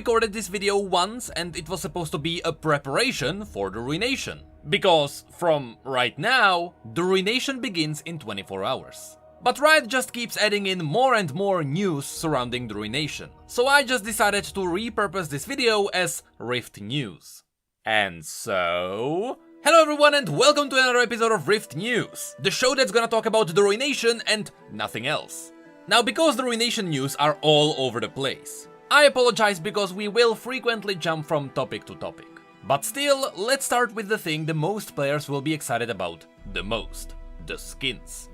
recorded this video once and it was supposed to be a preparation for the Ruination. Because from right now, the Ruination begins in 24 hours. But Riot just keeps adding in more and more news surrounding the Ruination, so I just decided to repurpose this video as Rift News. And so... Hello everyone and welcome to another episode of Rift News, the show that's gonna talk about the Ruination and nothing else. Now, because the Ruination news are all over the place, I apologize because we will frequently jump from topic to topic. But still, let's start with the thing the most players will be excited about the most, the skins.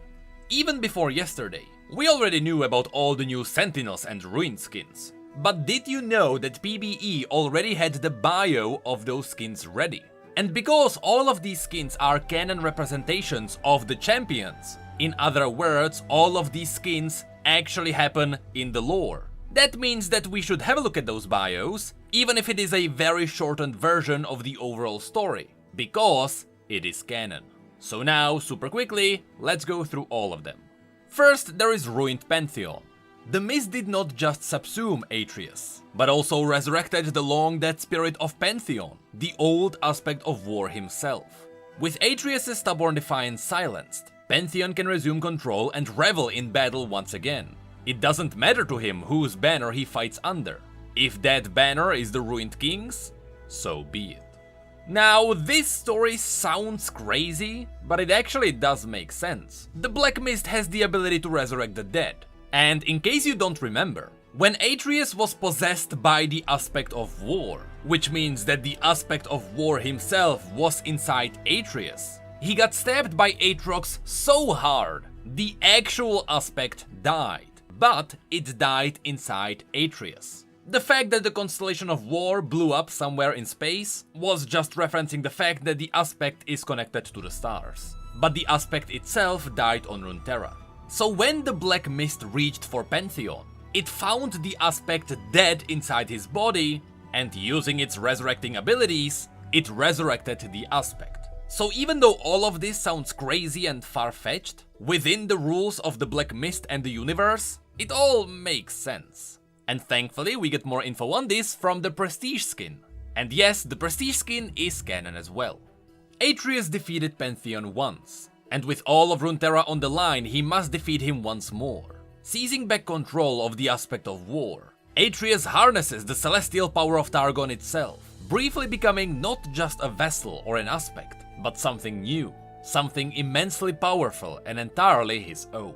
Even before yesterday, we already knew about all the new Sentinels and Ruined skins. But did you know that PBE already had the bio of those skins ready? And because all of these skins are canon representations of the champions, in other words, all of these skins actually happen in the lore. That means that we should have a look at those bios, even if it is a very shortened version of the overall story, because it is canon. So now, super quickly, let's go through all of them. First, there is Ruined Pantheon. The mist did not just subsume Atreus, but also resurrected the long-dead spirit of Pantheon, the old aspect of war himself. With Atreus' stubborn defiance silenced, Pantheon can resume control and revel in battle once again. It doesn't matter to him whose banner he fights under. If that banner is the Ruined King's, so be it. Now, this story sounds crazy, but it actually does make sense. The Black Mist has the ability to resurrect the dead. And in case you don't remember, when Atreus was possessed by the aspect of war, which means that the aspect of war himself was inside Atreus, he got stabbed by Aatrox so hard, the actual aspect died. But it died inside Atreus. The fact that the constellation of war blew up somewhere in space was just referencing the fact that the aspect is connected to the stars. But the aspect itself died on Runeterra. So when the Black Mist reached for Pantheon, it found the aspect dead inside his body, and using its resurrecting abilities, it resurrected the aspect. So even though all of this sounds crazy and far-fetched, within the rules of the Black Mist and the universe, it all makes sense. And thankfully we get more info on this from the Prestige skin. And yes, the Prestige skin is canon as well. Atreus defeated Pantheon once, and with all of Runeterra on the line, he must defeat him once more. Seizing back control of the aspect of war, Atreus harnesses the celestial power of Targon itself, briefly becoming not just a vessel or an aspect, but something new, something immensely powerful and entirely his own.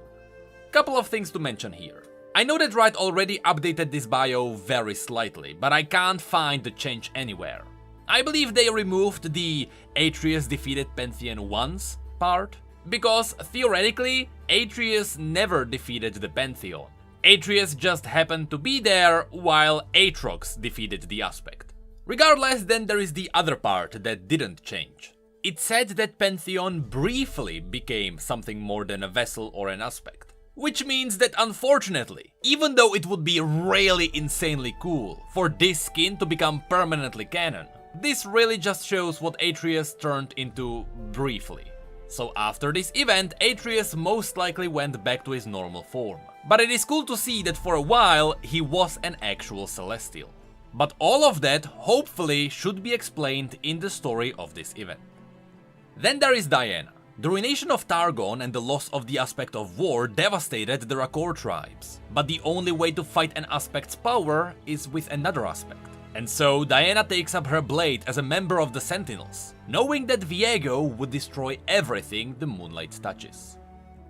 Couple of things to mention here. I know that Riot already updated this bio very slightly, but I can't find the change anywhere. I believe they removed the Atreus defeated Pantheon once part, because theoretically, Atreus never defeated the Pantheon. Atreus just happened to be there while Aatrox defeated the aspect. Regardless, then there is the other part that didn't change. It said that Pantheon briefly became something more than a vessel or an aspect. Which means that unfortunately, even though it would be really insanely cool for this skin to become permanently canon, this really just shows what Atreus turned into briefly. So after this event, Atreus most likely went back to his normal form. But it is cool to see that for a while he was an actual Celestial. But all of that hopefully should be explained in the story of this event. Then there is Diana. The ruination of Targon and the loss of the aspect of war devastated the Rakor tribes, but the only way to fight an aspect's power is with another aspect. And so Diana takes up her blade as a member of the Sentinels, knowing that Viego would destroy everything the moonlight touches.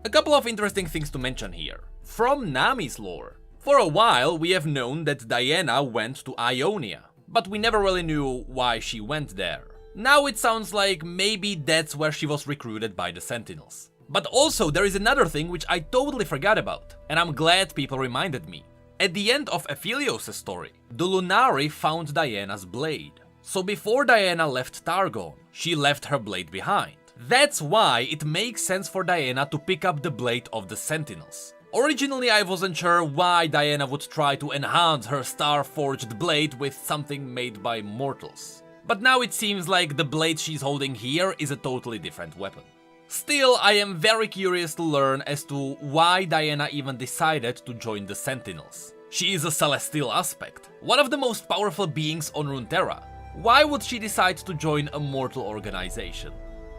A couple of interesting things to mention here. From Nami's lore, for a while we have known that Diana went to Ionia, but we never really knew why she went there. Now it sounds like maybe that's where she was recruited by the Sentinels. But also there is another thing which I totally forgot about, and I'm glad people reminded me. At the end of Aphelios' story, the Lunari found Diana's blade. So before Diana left Targon, she left her blade behind. That's why it makes sense for Diana to pick up the blade of the Sentinels. Originally I wasn't sure why Diana would try to enhance her star-forged blade with something made by mortals. But now it seems like the blade she's holding here is a totally different weapon. Still, I am very curious to learn as to why Diana even decided to join the Sentinels. She is a celestial aspect, one of the most powerful beings on Runeterra. Why would she decide to join a mortal organization?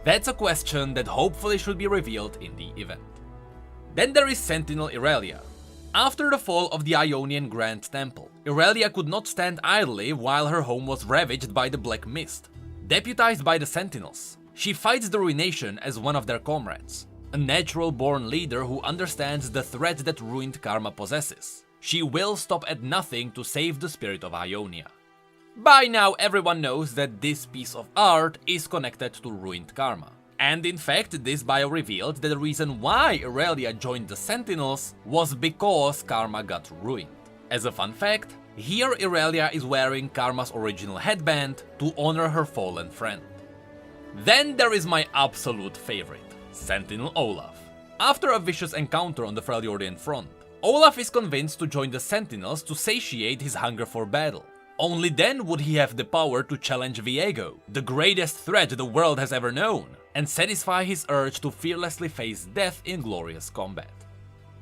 That's a question that hopefully should be revealed in the event. Then there is Sentinel Irelia. After the fall of the Ionian Grand Temple, Irelia could not stand idly while her home was ravaged by the Black Mist. Deputized by the Sentinels, she fights the Ruination as one of their comrades, a natural-born leader who understands the threat that ruined karma possesses. She will stop at nothing to save the spirit of Ionia. By now everyone knows that this piece of art is connected to ruined karma. And in fact, this bio revealed that the reason why Irelia joined the Sentinels was because karma got ruined. As a fun fact, here Irelia is wearing Karma's original headband to honor her fallen friend. Then there is my absolute favorite, Sentinel Olaf. After a vicious encounter on the Freljordian front, Olaf is convinced to join the Sentinels to satiate his hunger for battle. Only then would he have the power to challenge Viego, the greatest threat the world has ever known, and satisfy his urge to fearlessly face death in glorious combat.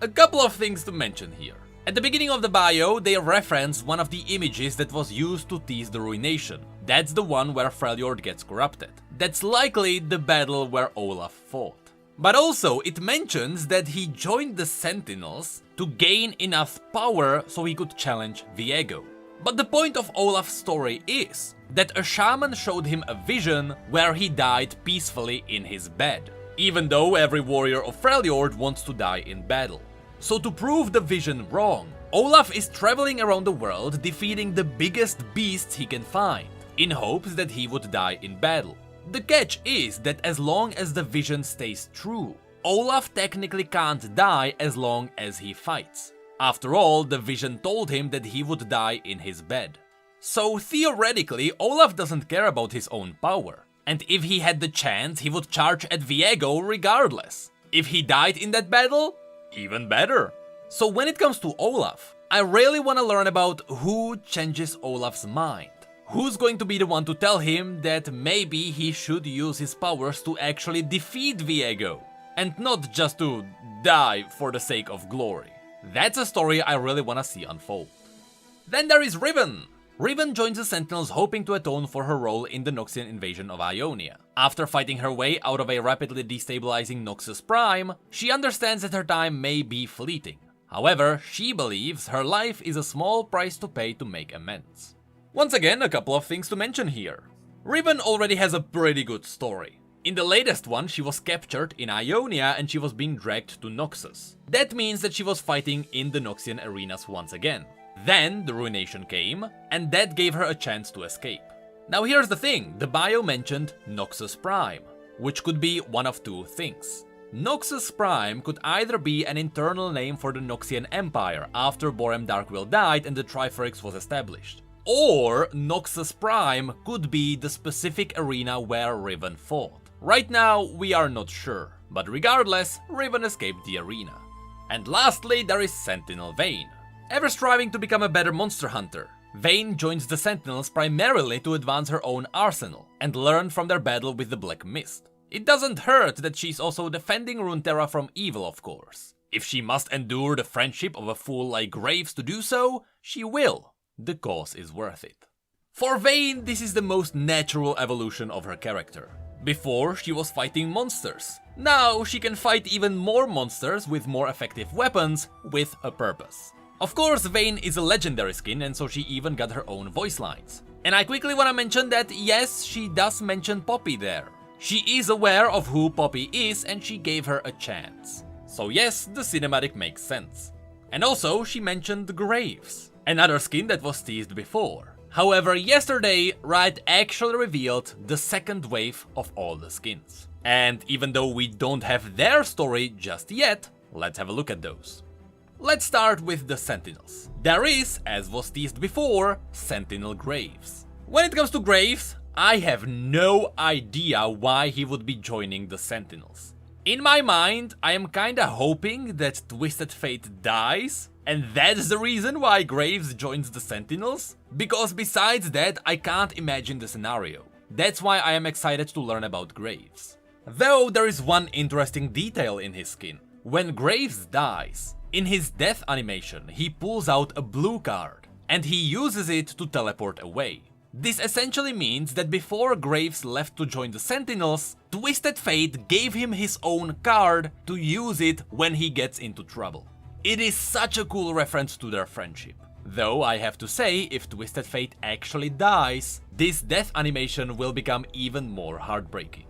A couple of things to mention here. At the beginning of the bio, they reference one of the images that was used to tease the Ruination. That's the one where Freljord gets corrupted. That's likely the battle where Olaf fought. But also, it mentions that he joined the Sentinels to gain enough power so he could challenge Viego. But the point of Olaf's story is that a shaman showed him a vision where he died peacefully in his bed, even though every warrior of Freljord wants to die in battle. So to prove the vision wrong, Olaf is traveling around the world defeating the biggest beasts he can find, in hopes that he would die in battle. The catch is that as long as the vision stays true, Olaf technically can't die as long as he fights. After all, the vision told him that he would die in his bed. So theoretically, Olaf doesn't care about his own power. And if he had the chance, he would charge at Viego regardless. If he died in that battle, even better. So when it comes to Olaf, I really want to learn about who changes Olaf's mind. Who's going to be the one to tell him that maybe he should use his powers to actually defeat Viego, and not just to die for the sake of glory. That's a story I really wanna see unfold. Then there is Riven. Riven joins the Sentinels hoping to atone for her role in the Noxian invasion of Ionia. After fighting her way out of a rapidly destabilizing Noxus Prime, she understands that her time may be fleeting. However, she believes her life is a small price to pay to make amends. Once again, a couple of things to mention here. Riven already has a pretty good story. In the latest one, she was captured in Ionia and she was being dragged to Noxus. That means that she was fighting in the Noxian arenas once again. Then the Ruination came, and that gave her a chance to escape. Now here's the thing, the bio mentioned Noxus Prime, which could be one of two things. Noxus Prime could either be an internal name for the Noxian Empire after Borem Darkwill died and the Triferix was established. Or Noxus Prime could be the specific arena where Riven fought. Right now, we are not sure, but regardless, Riven escaped the arena. And lastly, there is Sentinel Vayne. Ever striving to become a better monster hunter, Vayne joins the Sentinels primarily to advance her own arsenal and learn from their battle with the Black Mist. It doesn't hurt that she's also defending Runeterra from evil, of course. If she must endure the friendship of a fool like Graves to do so, she will. The cause is worth it. For Vayne, this is the most natural evolution of her character. Before, she was fighting monsters. Now, she can fight even more monsters with more effective weapons with a purpose. Of course, Vayne is a legendary skin and so she even got her own voice lines. And I quickly want to mention that yes, she does mention Poppy there. She is aware of who Poppy is and she gave her a chance. So yes, the cinematic makes sense. And also, she mentioned Graves, another skin that was teased before. However, yesterday, Riot actually revealed the second wave of all the skins. And even though we don't have their story just yet, let's have a look at those. Let's start with the Sentinels. There is, as was teased before, Sentinel Graves. When it comes to Graves, I have no idea why he would be joining the Sentinels. In my mind, I am kinda hoping that Twisted Fate dies, and that's the reason why Graves joins the Sentinels, because besides that, I can't imagine the scenario. That's why I am excited to learn about Graves. Though there is one interesting detail in his skin. When Graves dies, In his death animation, he pulls out a blue card, and he uses it to teleport away. This essentially means that before Graves left to join the Sentinels, Twisted Fate gave him his own card to use it when he gets into trouble. It is such a cool reference to their friendship. Though I have to say, if Twisted Fate actually dies, this death animation will become even more heartbreaking.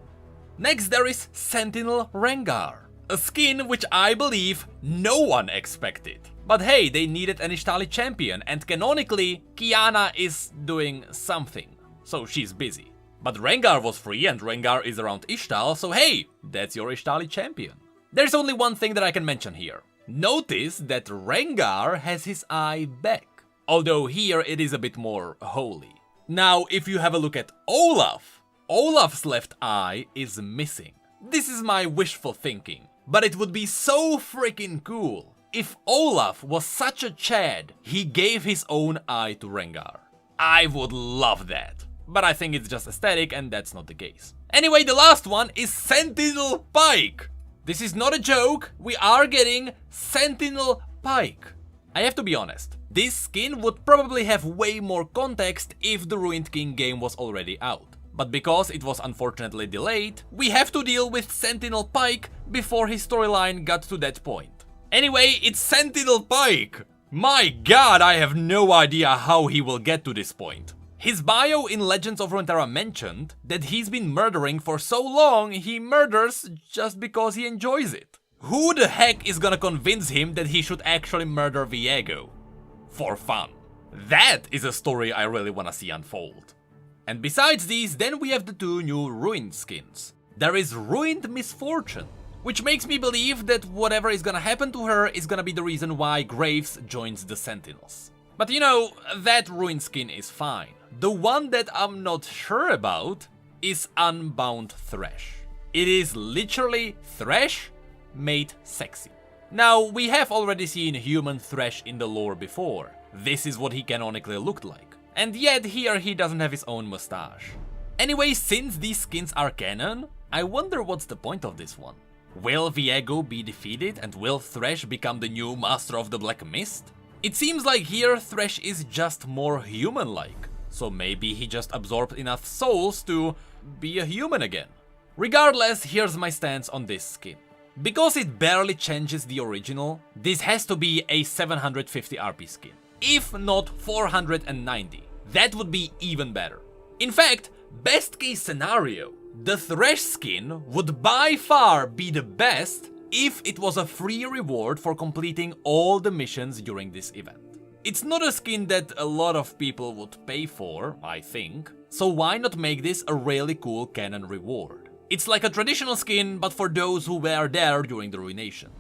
Next there is Sentinel Rengar, a skin which I believe no one expected. But hey, they needed an Ishtali champion, and canonically, Kiana is doing something, so she's busy. But Rengar was free and Rengar is around Ishtal, so hey, that's your Ishtali champion. There's only one thing that I can mention here. Notice that Rengar has his eye back, although here it is a bit more holy. Now, if you have a look at Olaf, Olaf's left eye is missing. This is my wishful thinking, but it would be so freaking cool if Olaf was such a Chad, he gave his own eye to Rengar. I would love that. But I think it's just aesthetic and that's not the case. Anyway, the last one is Sentinel Pike. This is not a joke, we are getting Sentinel Pike. I have to be honest, this skin would probably have way more context if the Ruined King game was already out. But because it was unfortunately delayed, we have to deal with Sentinel Pike before his storyline got to that point. Anyway, it's Sentinel Pike! My god, I have no idea how he will get to this point. His bio in Legends of Runeterra mentioned that he's been murdering for so long he murders just because he enjoys it. Who the heck is gonna convince him that he should actually murder Viego? For fun. That is a story I really wanna see unfold. And besides these, then we have the two new Ruined skins. There is Ruined Misfortune, which makes me believe that whatever is gonna happen to her is gonna be the reason why Graves joins the Sentinels. But you know, that Ruined skin is fine. The one that I'm not sure about is Unbound Thresh. It is literally Thresh made sexy. Now, we have already seen human Thresh in the lore before. This is what he canonically looked like. And yet here he doesn't have his own mustache. Anyway, since these skins are canon, I wonder what's the point of this one. Will Viego be defeated and will Thresh become the new Master of the Black Mist? It seems like here Thresh is just more human-like, so maybe he just absorbed enough souls to be a human again. Regardless, here's my stance on this skin. Because it barely changes the original, this has to be a 750 RP skin, if not 490. That would be even better. In fact, best case scenario, the Thresh skin would by far be the best if it was a free reward for completing all the missions during this event. It's not a skin that a lot of people would pay for, I think, so why not make this a really cool canon reward? It's like a traditional skin, but for those who were there during the Ruination.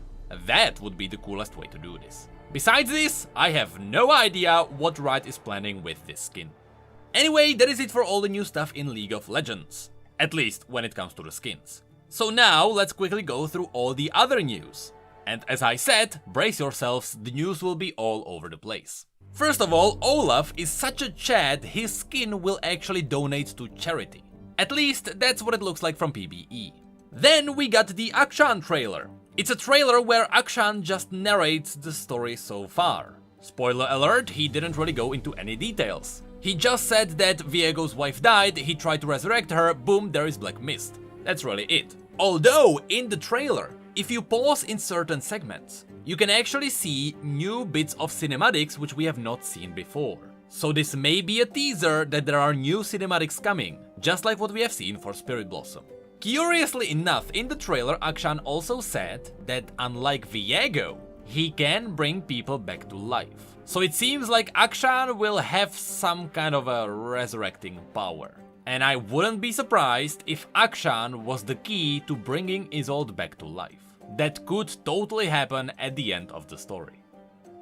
That would be the coolest way to do this. Besides this, I have no idea what Riot is planning with this skin. Anyway, that is it for all the new stuff in League of Legends. At least when it comes to the skins. So now let's quickly go through all the other news. And as I said, brace yourselves, the news will be all over the place. First of all, Olaf is such a Chad, his skin will actually donate to charity. At least that's what it looks like from PBE. Then we got the Akshan trailer. It's a trailer where Akshan just narrates the story so far. Spoiler alert, he didn't really go into any details. He just said that Viego's wife died, he tried to resurrect her, boom, there is Black Mist. That's really it. Although, in the trailer, if you pause in certain segments, you can actually see new bits of cinematics which we have not seen before. So this may be a teaser that there are new cinematics coming, just like what we have seen for Spirit Blossom. Curiously enough, in the trailer, Akshan also said that unlike Viego, he can bring people back to life. So it seems like Akshan will have some kind of a resurrecting power. And I wouldn't be surprised if Akshan was the key to bringing Isolde back to life. That could totally happen at the end of the story.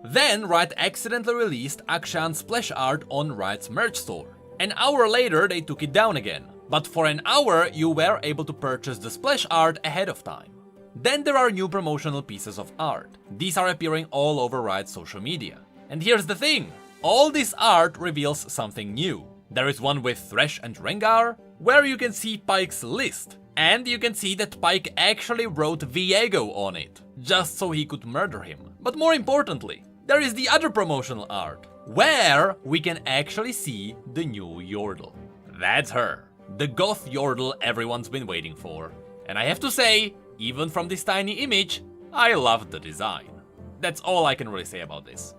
Then Riot accidentally released Akshan's splash art on Riot's merch store. An hour later they took it down again, but for an hour you were able to purchase the splash art ahead of time. Then there are new promotional pieces of art. These are appearing all over Riot's social media. And here's the thing, all this art reveals something new. There is one with Thresh and Rengar, where you can see Pike's list. And you can see that Pike actually wrote Viego on it, just so he could murder him. But more importantly, there is the other promotional art, where we can actually see the new Yordle. That's her, the goth Yordle everyone's been waiting for. And I have to say, even from this tiny image, I love the design. That's all I can really say about this.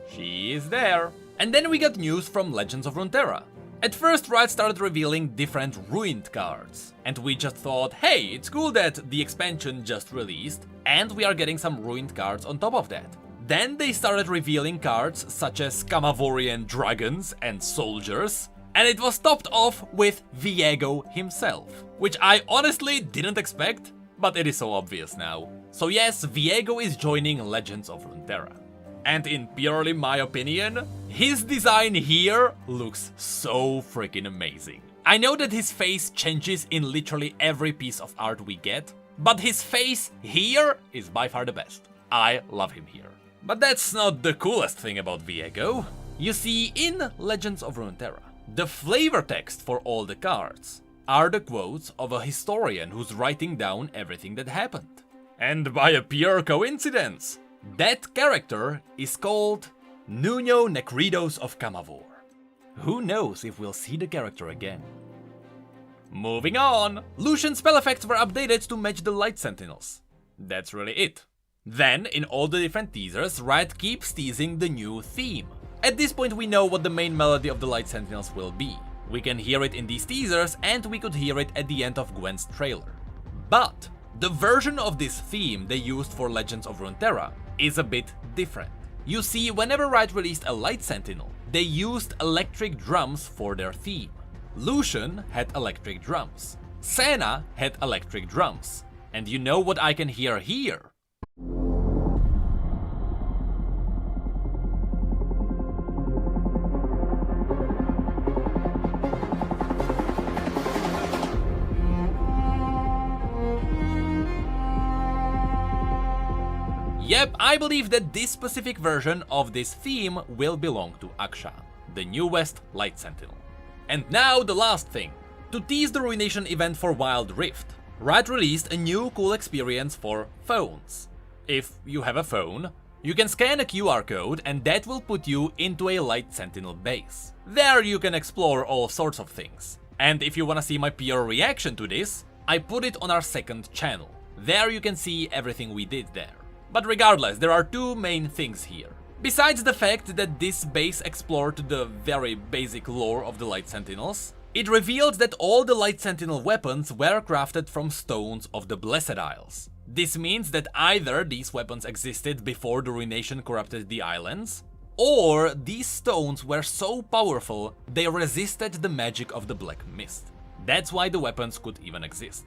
She is there. And then we got news from Legends of Runeterra. At first, Riot started revealing different ruined cards, and we just thought, hey, it's cool that the expansion just released, and we are getting some ruined cards on top of that. Then they started revealing cards such as Kamavorian dragons and soldiers, and it was topped off with Viego himself, which I honestly didn't expect, but it is so obvious now. So yes, Viego is joining Legends of Runeterra. And in purely my opinion, his design here looks so freaking amazing. I know that his face changes in literally every piece of art we get, but his face here is by far the best. I love him here. But that's not the coolest thing about Viego. You see, in Legends of Runeterra, the flavor text for all the cards are the quotes of a historian who's writing down everything that happened. And by a pure coincidence, that character is called Nuno Necridos of Camavor. Who knows if we'll see the character again. Moving on, Lucian's spell effects were updated to match the Light Sentinels. That's really it. Then, in all the different teasers, Riot keeps teasing the new theme. At this point we know what the main melody of the Light Sentinels will be. We can hear it in these teasers, and we could hear it at the end of Gwen's trailer. But the version of this theme they used for Legends of Runeterra is a bit different. You see, whenever Riot released a Light Sentinel, they used electric drums for their theme. Lucian had electric drums. Senna had electric drums. And you know what I can hear here? Yep, I believe that this specific version of this theme will belong to Akshan, the newest Light Sentinel. And now the last thing. To tease the Ruination event for Wild Rift, Riot released a new cool experience for phones. If you have a phone, you can scan a QR code and that will put you into a Light Sentinel base. There you can explore all sorts of things. And if you wanna see my pure reaction to this, I put it on our second channel. There you can see everything we did there. But regardless, there are two main things here. Besides the fact that this base explored the very basic lore of the Light Sentinels, it revealed that all the Light Sentinel weapons were crafted from stones of the Blessed Isles. This means that either these weapons existed before the Ruination corrupted the islands, or these stones were so powerful they resisted the magic of the Black Mist. That's why the weapons could even exist.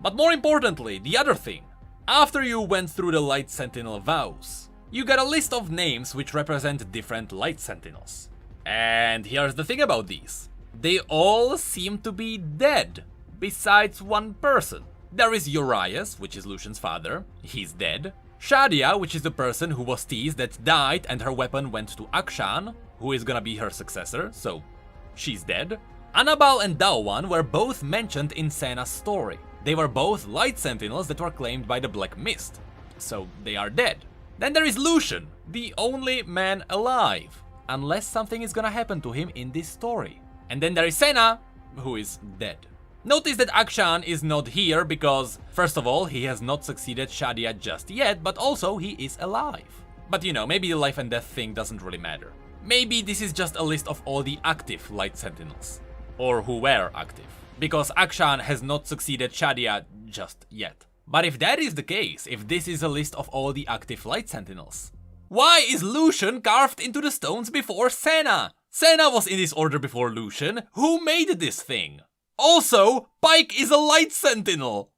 But more importantly, the other thing. After you went through the Light Sentinel vows, you got a list of names which represent different Light Sentinels. And here's the thing about these. They all seem to be dead, besides one person. There is Urias, which is Lucian's father, he's dead. Shadia, which is the person who was teased that died and her weapon went to Akshan, who is gonna be her successor, so she's dead. Annabelle and Daowan were both mentioned in Senna's story. They were both Light Sentinels that were claimed by the Black Mist, so they are dead. Then there is Lucian, the only man alive, unless something is gonna happen to him in this story. And then there is Senna, who is dead. Notice that Akshan is not here because, first of all, he has not succeeded Shadia just yet, but also he is alive. But you know, maybe the life and death thing doesn't really matter. Maybe this is just a list of all the active Light Sentinels, or who were active. Because Akshan has not succeeded Shadia just yet. But if that is the case, if this is a list of all the active Light Sentinels, why is Lucian carved into the stones before Senna? Senna was in this order before Lucian. Who made this thing? Also, Pike is a Light Sentinel.